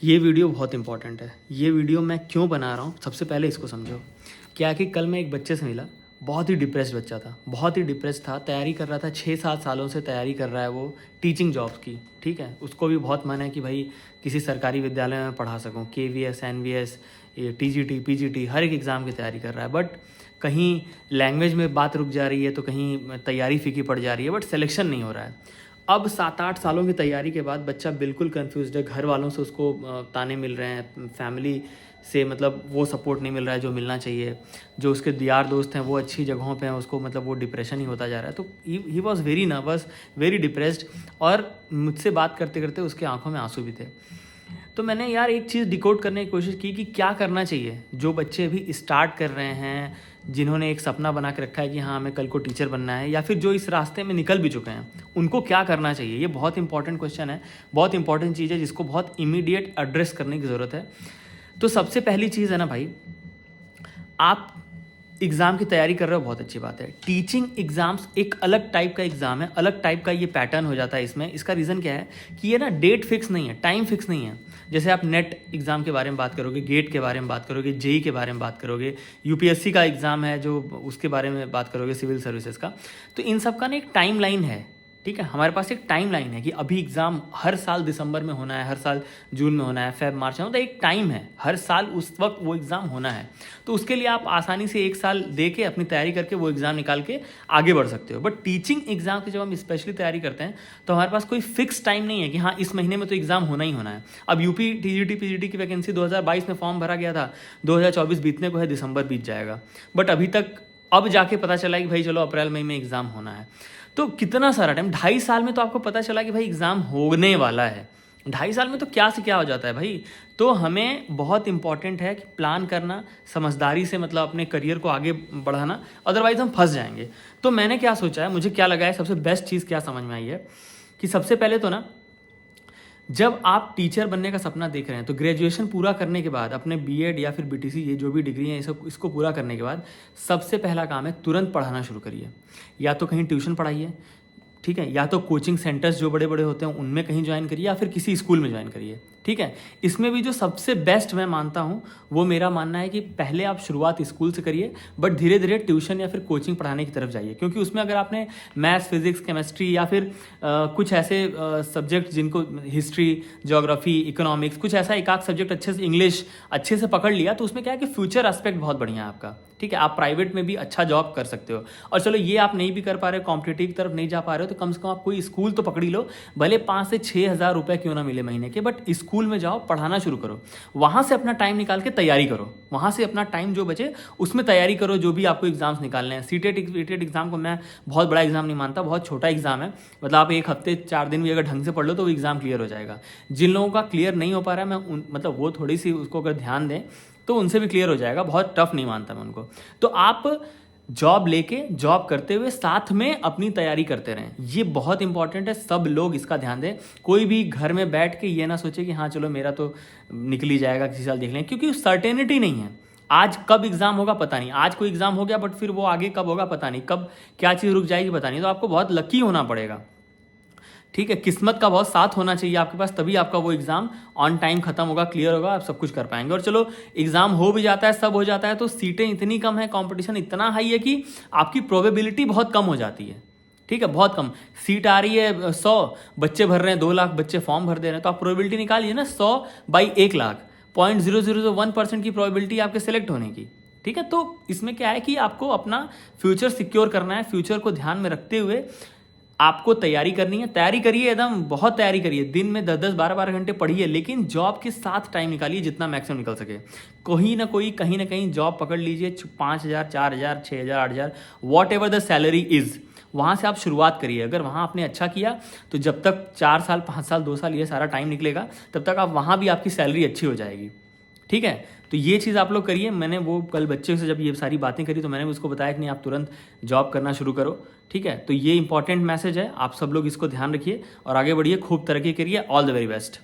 ये वीडियो बहुत इंपॉर्टेंट है। ये वीडियो मैं क्यों बना रहा हूँ, सबसे पहले इसको समझो। क्या है कि कल मैं एक बच्चे से मिला, बहुत ही डिप्रेस्ड बच्चा था, बहुत ही डिप्रेस्ड था। तैयारी कर रहा था, 6-7 सालों से तैयारी कर रहा है वो टीचिंग जॉब्स की। ठीक है, उसको भी बहुत मन है कि भाई किसी सरकारी विद्यालय में पढ़ा सकूँ, KVS, NVS, TGT, PGT, हर एक एग्ज़ाम की तैयारी कर रहा है। बट कहीं लैंग्वेज में बात रुक जा रही है, तो कहीं तैयारी फीकी पड़ जा रही है, बट सिलेक्शन नहीं हो रहा है। अब 7-8 सालों की तैयारी के बाद बच्चा बिल्कुल कंफ्यूज्ड है। घर वालों से उसको ताने मिल रहे हैं, फैमिली से मतलब वो सपोर्ट नहीं मिल रहा है जो मिलना चाहिए। जो उसके यार दोस्त हैं वो अच्छी जगहों पे हैं, उसको मतलब वो डिप्रेशन ही होता जा रहा है। तो he was very nervous, very depressed, और मुझसे बात करते करते उसके आंखों में आंसू भी थे। तो मैंने यार एक चीज़ डिकोड करने की कोशिश की कि क्या करना चाहिए जो बच्चे अभी स्टार्ट कर रहे हैं, जिन्होंने एक सपना बना के रखा है कि हाँ हमें कल को टीचर बनना है, या फिर जो इस रास्ते में निकल भी चुके हैं, उनको क्या करना चाहिए। ये बहुत इंपॉर्टेंट क्वेश्चन है, बहुत इंपॉर्टेंट चीज़ है जिसको बहुत इमीडिएट एड्रेस करने की ज़रूरत है। तो सबसे पहली चीज़ है ना भाई, आप एग्ज़ाम की तैयारी कर रहे हो, बहुत अच्छी बात है। टीचिंग एग्ज़ाम्स एक अलग टाइप का एग्ज़ाम है, अलग टाइप का ये पैटर्न हो जाता है इसमें। इसका रीज़न क्या है कि ये ना डेट फिक्स नहीं है, टाइम फिक्स नहीं है। जैसे आप नेट एग्ज़ाम के बारे में बात करोगे, गेट के बारे में बात करोगे, जेई के बारे में बात करोगे, UPSC का एग्ज़ाम है जो उसके बारे में बात करोगे, सिविल सर्विसेज का, तो इन सब का ना एक टाइम लाइन है। ठीक है, हमारे पास एक टाइम लाइन है कि अभी एग्ज़ाम हर साल दिसंबर में होना है, हर साल जून में होना है, फेब मार्च में, तो एक टाइम है, हर साल उस वक्त वो एग्ज़ाम होना है। तो उसके लिए आप आसानी से एक साल दे के अपनी तैयारी करके वो एग्ज़ाम निकाल के आगे बढ़ सकते हो। बट टीचिंग एग्ज़ाम की जब हम स्पेशली तैयारी करते हैं तो हमारे पास कोई फिक्स टाइम नहीं है कि हाँ इस महीने में तो एग्ज़ाम होना ही होना है। अब UP TGT PGT की वैकेंसी 2022 में फॉर्म भरा गया था, 2024 बीतने को है, दिसंबर बीत जाएगा, बट अभी तक अब जाके पता चला कि भाई चलो अप्रैल मई में एग्ज़ाम होना है। तो कितना सारा टाइम, 2.5 साल में तो आपको पता चला कि भाई एग्ज़ाम होने वाला है। 2.5 साल में तो क्या से क्या हो जाता है भाई। तो हमें बहुत इंपॉर्टेंट है कि प्लान करना, समझदारी से मतलब अपने करियर को आगे बढ़ाना, अदरवाइज हम फंस जाएंगे। तो मैंने क्या सोचा है, मुझे क्या लगा है, सबसे बेस्ट चीज़ क्या समझ में आई है कि सबसे पहले तो ना, जब आप टीचर बनने का सपना देख रहे हैं तो ग्रेजुएशन पूरा करने के बाद, अपने BEd या फिर BTC, ये जो भी डिग्री है, इसको पूरा करने के बाद सबसे पहला काम है तुरंत पढ़ाना शुरू करिए। या तो कहीं ट्यूशन पढ़ाइए, ठीक है, या तो कोचिंग सेंटर्स जो बड़े बड़े होते हैं उनमें कहीं ज्वाइन करिए, या फिर किसी स्कूल में ज्वाइन करिए। ठीक है, इसमें भी जो सबसे बेस्ट मैं मानता हूँ वो मेरा मानना है कि पहले आप शुरुआत स्कूल से करिए, बट धीरे धीरे ट्यूशन या फिर कोचिंग पढ़ाने की तरफ जाइए। क्योंकि उसमें अगर आपने मैथ्स, फिजिक्स, केमिस्ट्री या फिर कुछ ऐसे सब्जेक्ट जिनको हिस्ट्री, ज्योग्राफी, इकोनॉमिक्स, कुछ ऐसा एक आध सब्जेक्ट अच्छे से, इंग्लिश अच्छे से पकड़ लिया, तो उसमें क्या है कि फ्यूचर एस्पेक्ट बहुत बढ़िया है आपका। ठीक है, आप प्राइवेट में भी अच्छा जॉब कर सकते हो। और चलो ये आप नहीं भी कर पा रहे हो, कॉम्पिटिटिव की तरफ नहीं जा पा रहे हो, तो कम से कम आप कोई स्कूल तो पकड़ ही लो, भले 5 से 6 हज़ार रुपये क्यों ना मिले महीने के, बट स्कूल में जाओ, पढ़ाना शुरू करो, वहाँ से अपना टाइम निकाल के तैयारी करो, वहाँ से अपना टाइम जो बचे उसमें तैयारी करो, जो भी आपको एग्जाम्स निकालने हैं। सीटेट एग्जाम को मैं बहुत बड़ा एग्जाम नहीं मानता, बहुत छोटा एग्जाम है। मतलब आप एक हफ्ते 4 दिन भी अगर ढंग से पढ़ लो तो वो एग्जाम क्लियर हो जाएगा। जिन लोगों का क्लियर नहीं हो पा रहा है, मैं मतलब वो थोड़ी सी उसको अगर ध्यान दें तो उनसे भी क्लियर हो जाएगा, बहुत टफ नहीं मानता मैं उनको। तो आप जॉब लेके, जॉब करते हुए साथ में अपनी तैयारी करते रहें, ये बहुत इंपॉर्टेंट है। सब लोग इसका ध्यान दें। कोई भी घर में बैठ के ये ना सोचे कि हाँ चलो मेरा तो निकल ही जाएगा, किसी साल देख लें, क्योंकि सर्टेनिटी नहीं है। आज कब एग्जाम होगा पता नहीं, आज कोई एग्जाम हो गया बट फिर वो आगे कब होगा पता नहीं, कब क्या चीज़ रुक जाएगी पता नहीं। तो आपको बहुत लकी होना पड़ेगा। ठीक है, किस्मत का बहुत साथ होना चाहिए आपके पास, तभी आपका वो एग्ज़ाम ऑन टाइम खत्म होगा, क्लियर होगा, आप सब कुछ कर पाएंगे। और चलो एग्ज़ाम हो भी जाता है, सब हो जाता है, तो सीटें इतनी कम है, कंपटीशन इतना हाई है कि आपकी प्रोबेबिलिटी बहुत कम हो जाती है। ठीक है, बहुत कम। सीट आ रही है 100, बच्चे भर रहे हैं 2 लाख बच्चे फॉर्म भर दे रहे हैं, तो आप प्रोबेबिलिटी निकालिए ना, 100/1 लाख, 0.0001% की प्रोबेबिलिटी आपके सेलेक्ट होने की। ठीक है, तो इसमें क्या है कि आपको अपना फ्यूचर सिक्योर करना है। फ्यूचर को ध्यान में रखते हुए आपको तैयारी करनी है। तैयारी करिए, एकदम बहुत तैयारी करिए, दिन में 10-10, 12-12 घंटे पढ़िए, लेकिन जॉब के साथ टाइम निकालिए जितना मैक्सिमम निकल सके। कोई ना कोई, कहीं ना कहीं जॉब पकड़ लीजिए, 5,000, 4,000, 6,000, 8,000, what ever the salary is, वहाँ से आप शुरुआत करिए। अगर वहाँ आपने अच्छा किया तो जब तक 4 साल, 5 साल, 2 साल ये सारा टाइम निकलेगा, तब तक आप वहाँ भी आपकी सैलरी अच्छी हो जाएगी। ठीक है, तो ये चीज़ आप लोग करिए। मैंने वो कल बच्चे से जब ये सारी बातें करी तो मैंने उसको बताया कि नहीं, आप तुरंत जॉब करना शुरू करो। ठीक है, तो ये इंपॉर्टेंट मैसेज है, आप सब लोग इसको ध्यान रखिए और आगे बढ़िए, खूब तरक्की करिए। All the very best.